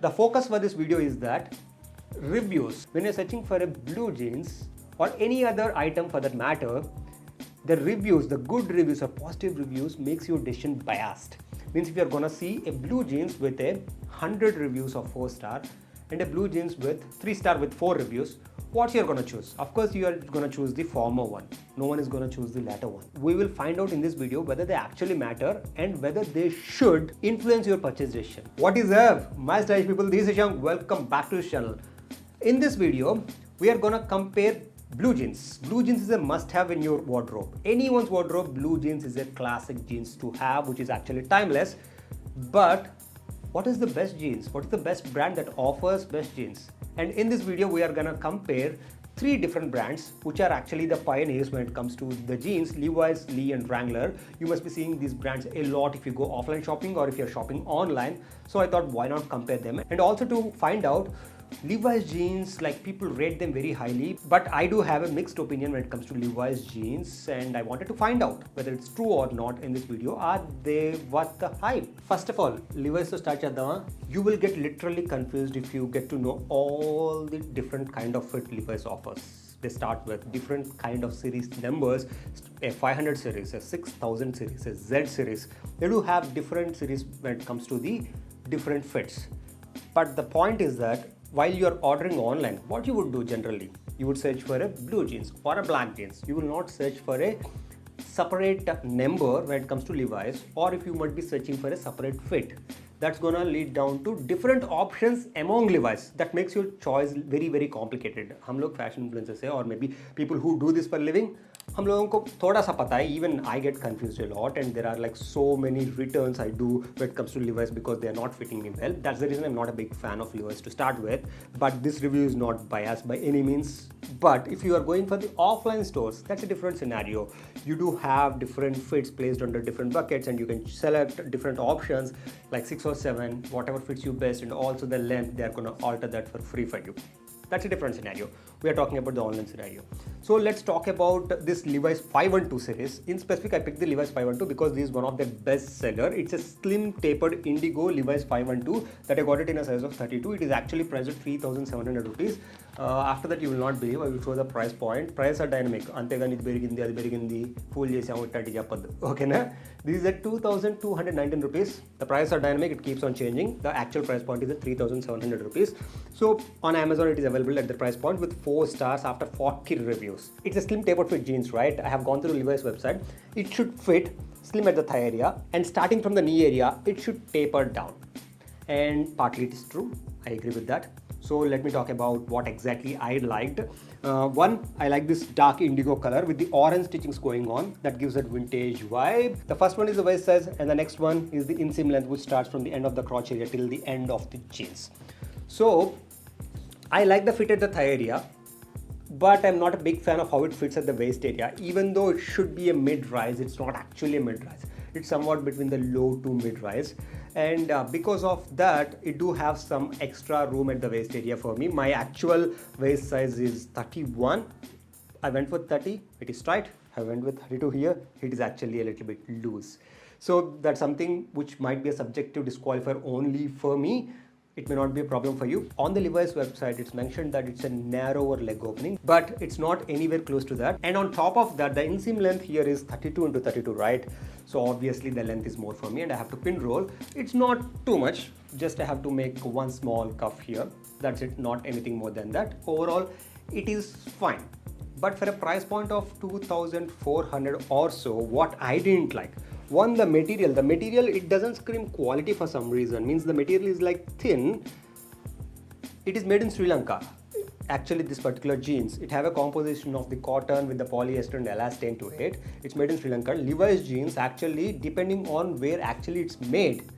The focus for this video is that reviews. When you're searching for a blue jeans or any other item for that matter, the reviews, the good reviews or positive reviews makes your decision biased. Means if you're gonna see a blue jeans with 100 reviews of 4-star and a blue jeans with 3-star with 4 reviews, what you're gonna choose? Of course you are gonna choose the former one. No one is gonna choose the latter one. We will find out in this video whether they actually matter and whether they should influence your purchase decision. What is up, my stylish people? This is Young. Welcome back to this channel. In this video, we are gonna compare blue jeans. Blue jeans is a must-have in your wardrobe. Anyone's wardrobe, blue jeans is a classic jeans to have, which is actually timeless. But what is the best jeans? What is the best brand that offers best jeans? And in this video, we are gonna compare 3 different brands which are actually the pioneers when it comes to the jeans: Levi's, Lee and Wrangler. You must be seeing these brands a lot if you go offline shopping or if you're shopping online. So I thought, why not compare them? And also to find out Levi's jeans, like people rate them very highly, but I do have a mixed opinion when it comes to Levi's jeans, and I wanted to find out whether it's true or not in this video. Are they worth the hype? First of all, Levi's to start chadama. You will get literally confused if you get to know all the different kind of fit Levi's offers. They start with different kind of series numbers, a 500 series, a 6000 series, a Z series. They do have different series when it comes to the different fits. But the point is that while you are ordering online, what you would do generally? You would search for a blue jeans or a black jeans. You will not search for a separate number when it comes to Levi's, or if you might be searching for a separate fit. That's gonna lead down to different options among Levi's. That makes your choice very, very complicated. हम लोग fashion influencers हैं, or maybe people who do this for a living, हम लोगों को थोड़ा सा पता है. Even I get confused a lot, and there are like so many returns I do when it comes to Levi's because they are not fitting me well. That's the reason I'm not a big fan of Levi's to start with. But this review is not biased by any means. But if you are going for the offline stores, that's a different scenario. You do have different fits placed under different buckets, and you can select different options like 6 or 7, whatever fits you best, and also the length. They are going to alter that for free for you. That's a different scenario. We are talking about the online scenario. So let's talk about this Levi's 512 series. In specific, I picked the Levi's 512 because this is one of the best seller. It's a slim tapered Indigo Levi's 512 that I got it in a size of 32. It is actually priced at 3,700 rupees. After that, you will not believe. I will show the price point. Prices are dynamic. Antegani ఇది పెరిగింది, అది పెరిగింది, full చేసాము ఇట్లాంటి చెప్పొద్దు. ఓకేనా? This is at 2,219 rupees. The prices are dynamic. It keeps on changing. The actual price point is at 3,700 rupees. So on Amazon, it is available at the price point with 4 stars after 40 reviews. It's a slim tapered fit jeans, right? I have gone through Levi's website. It should fit slim at the thigh area, and starting from the knee area, it should taper down. And partly it is true. I agree with that. So let me talk about what exactly I liked. One, I like this dark indigo color with the orange stitchings going on. That gives that vintage vibe. The first one is the waist size, and the next one is the inseam length, which starts from the end of the crotch area till the end of the jeans. So I like the fit at the thigh area, but I'm not a big fan of how it fits at the waist area. Even though it should be a mid-rise, it's not actually a mid-rise. It's somewhat between the low to mid-rise. And because of that, it do have some extra room at the waist area for me. My actual waist size is 31. I went with 30. It is tight. I went with 32 here. It is actually a little bit loose. So that's something which might be a subjective disqualifier only for me. It may not be a problem for you. On the Levi's website, it's mentioned that it's a narrower leg opening, but it's not anywhere close to that. And on top of that, the inseam length here is 32 into 32, right? So obviously the length is more for me, and I have to pin roll. It's not too much. Just I have to make one small cuff here. That's it, not anything more than that. Overall, it is fine. But for a price point of 2,400 or so, what I didn't like, one, the material, it doesn't scream quality for some reason. Means the material is like thin. It is made in Sri Lanka. Actually, this particular jeans, it have a composition of the cotton with the polyester and elastane to it. It's made in Sri Lanka. Levi's jeans, actually, depending on where actually it's made,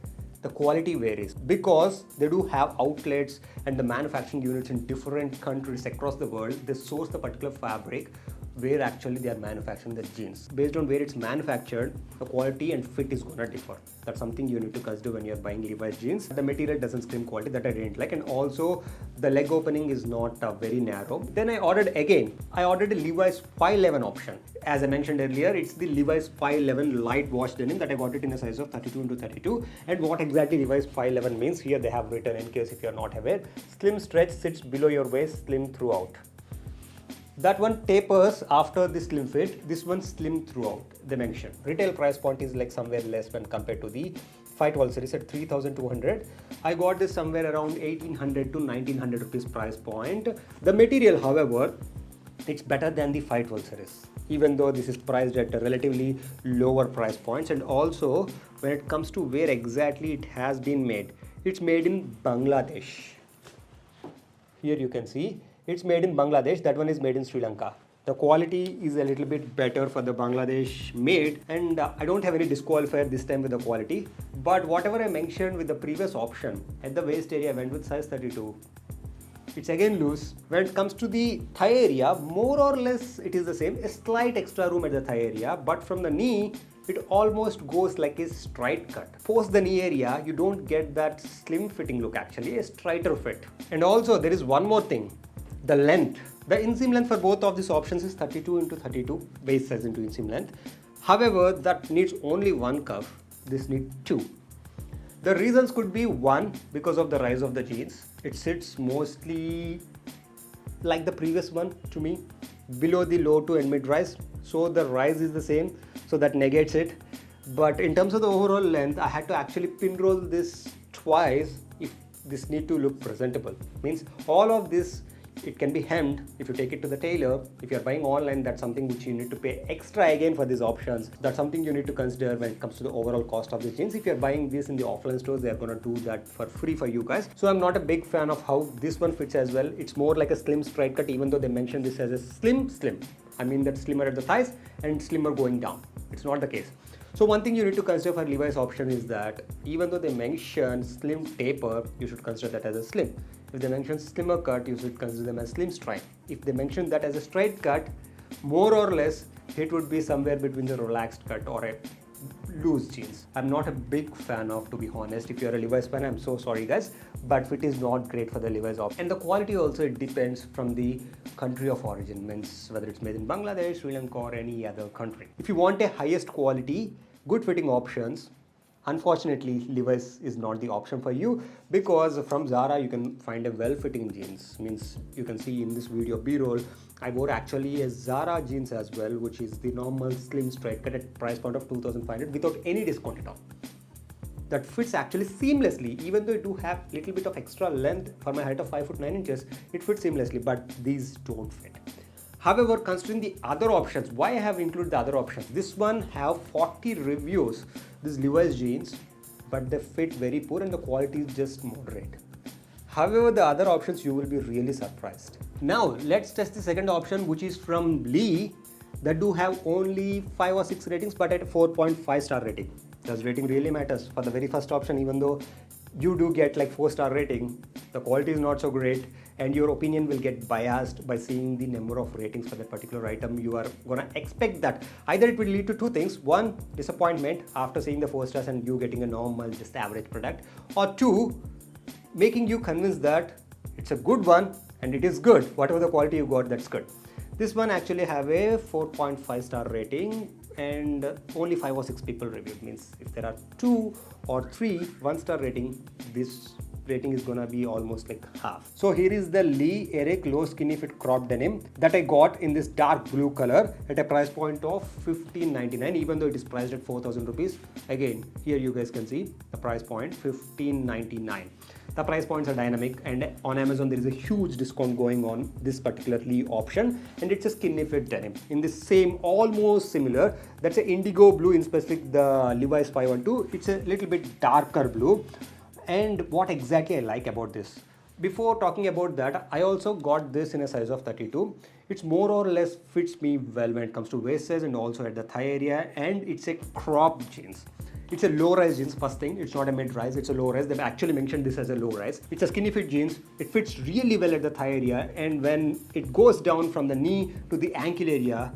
the quality varies, because they do have outlets and the manufacturing units in different countries across the world. They source the particular fabric where actually they are manufacturing the jeans. Based on where it's manufactured, the quality and fit is gonna differ. That's something you need to consider when you're buying Levi's jeans. The material doesn't scream quality, that I didn't like, and also the leg opening is not very narrow. Then I ordered a Levi's 511 option. As I mentioned earlier, it's the Levi's 511 light wash denim that I got it in a size of 32x32. And what exactly Levi's 511 means, here they have written, in case if you're not aware: slim stretch, sits below your waist, slim throughout. That one tapers after the slim fit, this one slim throughout, they mention. Retail price point is like somewhere less when compared to the 512 series at 3200. I got this somewhere around 1800 to 1900 rupees price point. The material, however, it's better than the 512 series, even though this is priced at a relatively lower price points. And also when it comes to where exactly it has been made, it's made in Bangladesh. Here you can see it's made in Bangladesh, that one is made in Sri Lanka. The quality is a little bit better for the Bangladesh made, and I don't have any disqualifier this time with the quality. But whatever I mentioned with the previous option, at the waist area I went with size 32. It's again loose. When it comes to the thigh area, more or less it is the same. A slight extra room at the thigh area, but from the knee, it almost goes like a straight cut. Post the knee area, you don't get that slim fitting look, actually a straighter fit. And also there is one more thing, the length. The inseam length for both of these options is 32x32, waist size into inseam length. However, that needs only one cuff, this needs two. The reasons could be: one, because of the rise of the jeans. It sits mostly like the previous one to me, below the low to and mid rise. So the rise is the same, so that negates it. But in terms of the overall length, I had to actually pin roll this twice if this need to look presentable. Means all of this, it can be hemmed if you take it to the tailor. If you're buying online, that's something which you need to pay extra again for these options. That's something you need to consider when it comes to the overall cost of the jeans. If you're buying this in the offline stores, they're gonna do that for free for you guys. So I'm not a big fan of how this one fits as well. It's more like a slim straight cut, even though they mention this as a slim. I mean that slimmer at the thighs and slimmer going down. It's not the case. So one thing you need to consider for Levi's option is that even though they mention slim taper, you should consider that as a slim. If they mention slimmer cut, you should consider them as slim straight. If they mention that as a straight cut, more or less it would be somewhere between the relaxed cut or a loose jeans. I'm not a big fan of, to be honest. If you're a Levi's fan, I'm so sorry guys, but fit is not great for the Levi's option. And the quality also, it depends from the country of origin, means whether it's made in Bangladesh, Sri Lanka or any other country. If you want a highest quality, good fitting options, unfortunately Levi's is not the option for you, because from Zara you can find a well-fitting jeans. Means you can see in this video B-roll, I wore actually a Zara jeans as well, which is the normal slim straight cut at price point of 2500 without any discount at all. That fits actually seamlessly, even though it do have little bit of extra length. For my height of 5 foot 9 inches, it fits seamlessly, but these don't fit. However, considering the other options, why I have included the other options? This one have 40 reviews, this Levi's jeans, but they fit very poor and the quality is just moderate. However, the other options, you will be really surprised. Now, let's test the second option, which is from Lee, that do have only 5 or 6 ratings, but at a 4.5 star rating. Does rating really matters? For the very first option, even though you do get like 4-star rating, the quality is not so great, and your opinion will get biased by seeing the number of ratings for that particular item. You are gonna expect that either it will lead to two things: one, disappointment after seeing the 4 stars and you getting a normal, just average product, or two, making you convinced that it's a good one and it is good. Whatever the quality you got, that's good. This one actually have a 4.5 star rating and only 5 or 6 people reviewed. Means if there are 2 or 3 1-star rating, this rating is gonna be almost like half. So here is the Lee Eric low skinny fit crop denim that I got in this dark blue color at a price point of 1599, even though it is priced at 4000 rupees. Again, here you guys can see the price point 1599. The price points are dynamic, and on Amazon there is a huge discount going on this particular Lee option, and it's a skinny fit denim in the same, almost similar. That's an indigo blue, in specific the Levi's 512. It's a little bit darker blue. And what exactly I like about this, before talking about that, I also got this in a size of 32. It's more or less fits me well when it comes to waist size and also at the thigh area, and it's a crop jeans. It's a low-rise jeans, first thing. It's not a mid-rise, it's a low-rise. They've actually mentioned this as a low-rise. It's a skinny fit jeans. It fits really well at the thigh area, and when it goes down from the knee to the ankle area,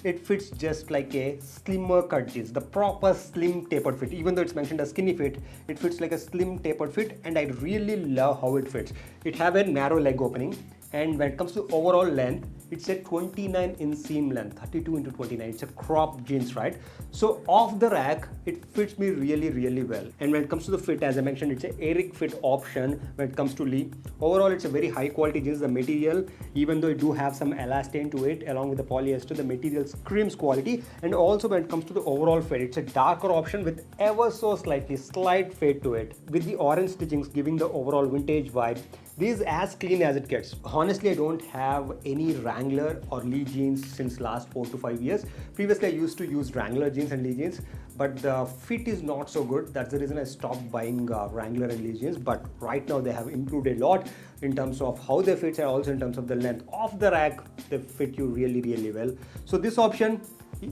it fits just like a slimmer cut jeans, the proper slim tapered fit. Even though it's mentioned as skinny fit, it fits like a slim tapered fit, and I really love how it fits. It have a narrow leg opening, and when it comes to overall length, it's a 29 inseam length, 32 into 29. It's a cropped jeans, right? So off the rack, it fits me really well. And when it comes to the fit, as I mentioned, it's a Eric fit option when it comes to Lee. Overall, it's a very high quality jeans. The material, even though it do have some elastane to it, along with the polyester, the material screams quality. And also when it comes to the overall fit, it's a darker option with ever so slight fade to it, with the orange stitchings giving the overall vintage vibe. This is as clean as it gets. Honestly, I don't have any Wrangler or Lee jeans since last 4 to 5 years. Previously, I used to use Wrangler jeans and Lee jeans, but the fit is not so good. That's the reason I stopped buying Wrangler and Lee jeans. But right now, they have improved a lot in terms of how they fit and also in terms of the length. Off the rack, they fit you really well. So this option,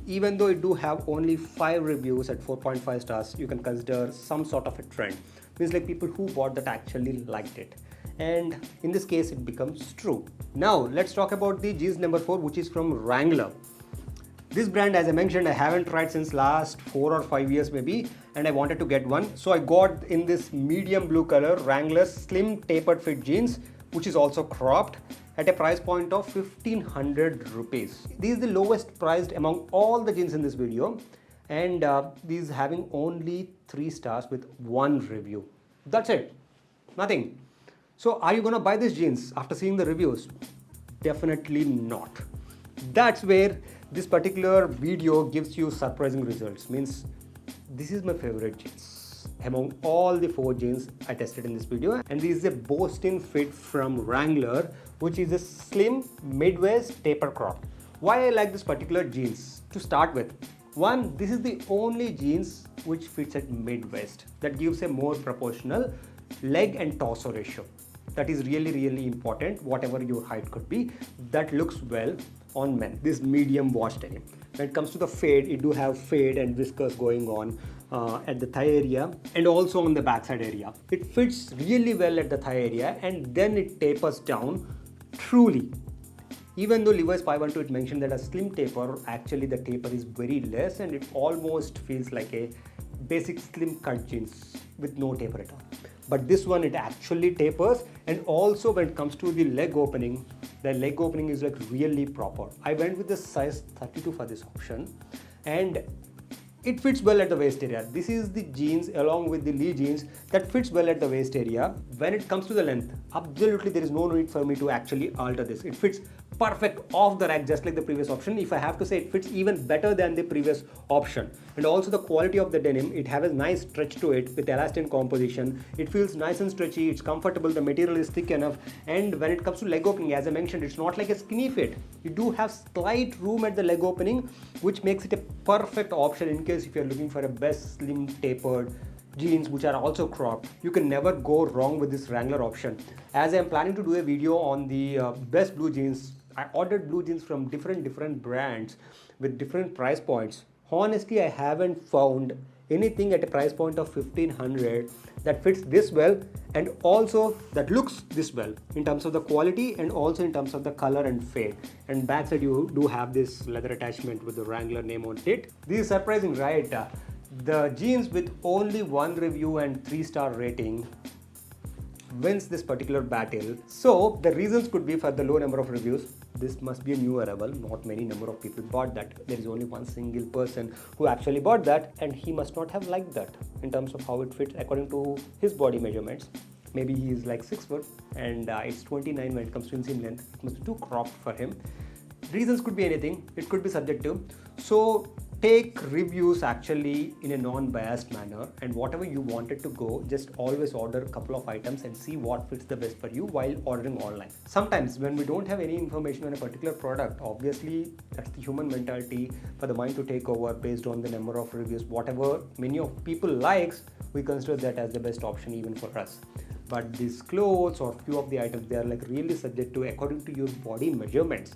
even though it do have only 5 reviews at 4.5 stars, you can consider some sort of a trend. Means like people who bought that actually liked it. And in this case, it becomes true. Now, let's talk about the jeans number 4, which is from Wrangler. This brand, as I mentioned, I haven't tried since last 4 or 5 years maybe, and I wanted to get one. So I got in this medium blue color Wrangler slim tapered fit jeans, which is also cropped, at a price point of 1500 rupees. This is the lowest priced among all the jeans in this video, and these having only 3 stars with 1 review. That's it, nothing. So are you gonna buy these jeans after seeing the reviews? Definitely not. That's where this particular video gives you surprising results. Means this is my favorite jeans among all the 4 jeans I tested in this video, and this is a boast-in fit from Wrangler, which is a slim mid-waist taper crop. Why I like this particular jeans? To start with, one, this is the only jeans which fits at mid-waist. That gives a more proportional leg and torso ratio. That is really important. Whatever your height could be, that looks well on men. This medium wash denim. When it comes to the fade, it do have fade and whiskers going on at the thigh area and also on the backside area. It fits really well at the thigh area, and then it tapers down truly. Even though Levi's 512 it mentioned that a slim taper, actually the taper is very less, and it almost feels like a basic slim cut jeans with no taper at all. But this one, it actually tapers, and also when it comes to the leg opening is like really proper. I went with the size 32 for this option, and it fits well at the waist area. This is the jeans along with the Lee jeans that fits well at the waist area. When it comes to the length, absolutely there is no need for me to actually alter this. It fits perfect off the rack, just like the previous option. If I have to say, it fits even better than the previous option. And also the quality of the denim, it has a nice stretch to it with elastin composition. It feels nice and stretchy, it's comfortable, the material is thick enough. And when it comes to leg opening, as I mentioned, it's not like a skinny fit. You do have slight room at the leg opening, which makes it a perfect option in case if you're looking for a best slim tapered jeans which are also cropped. You can never go wrong with this Wrangler option. As I am planning to do a video on the best blue jeans, I ordered blue jeans from different brands with different price points. Honestly, I haven't found anything at a price point of 1500 that fits this well and also that looks this well in terms of the quality and also in terms of the color and fade. And backside you do have this leather attachment with the Wrangler name on it. This is surprising, right? The jeans with only 1 review and 3-star rating wins this particular battle. So the reasons could be for the low number of reviews. This must be a new arrival. Not many number of people bought that. There is only one single person who actually bought that, and he must not have liked that in terms of how it fits according to his body measurements. Maybe he is like 6 foot and it's 29 when it comes to inseam length. It must be too cropped for him. Reasons could be anything. It could be subjective. So take reviews actually in a non-biased manner, and whatever you wanted to go, just always order a couple of items and see what fits the best for you while ordering online. Sometimes when we don't have any information on a particular product, obviously that's the human mentality for the mind to take over based on the number of reviews. Whatever many of people likes, we consider that as the best option even for us. But these clothes or few of the items, they are like really subject to according to your body measurements.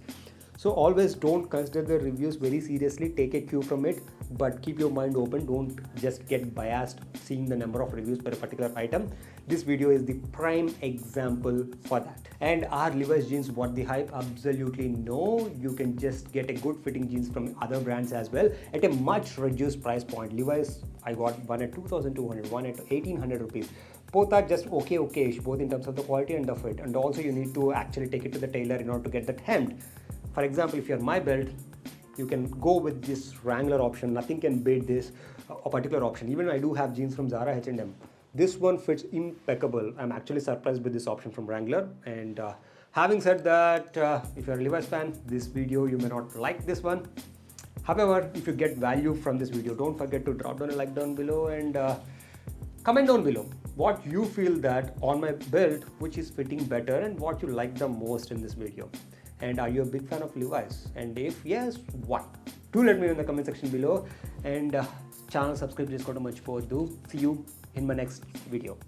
So always don't consider the reviews very seriously, take a cue from it, but keep your mind open. Don't just get biased seeing the number of reviews per a particular item. This video is the prime example for that. And are Levi's jeans worth the hype? Absolutely no. You can just get a good fitting jeans from other brands as well at a much reduced price point. Levi's, I got one at 2,200, one at 1,800 rupees. Both are just okay-ish, both in terms of the quality and the fit. And also you need to actually take it to the tailor in order to get that hemmed. For example, if you're my belt, you can go with this Wrangler option. Nothing can beat this a particular option. Even I do have jeans from Zara, H&M. This one fits impeccable. I'm actually surprised with this option from Wrangler. And having said that, if you're a Levi's fan, this video you may not like this one. However, if you get value from this video, don't forget to drop down a like down below and comment down below what you feel that on my belt which is fitting better and what you like the most in this video. And are you a big fan of Levi's? And if yes, why? Do let me know in the comment section below. And channel subscribe, just go to much for do. See you in my next video.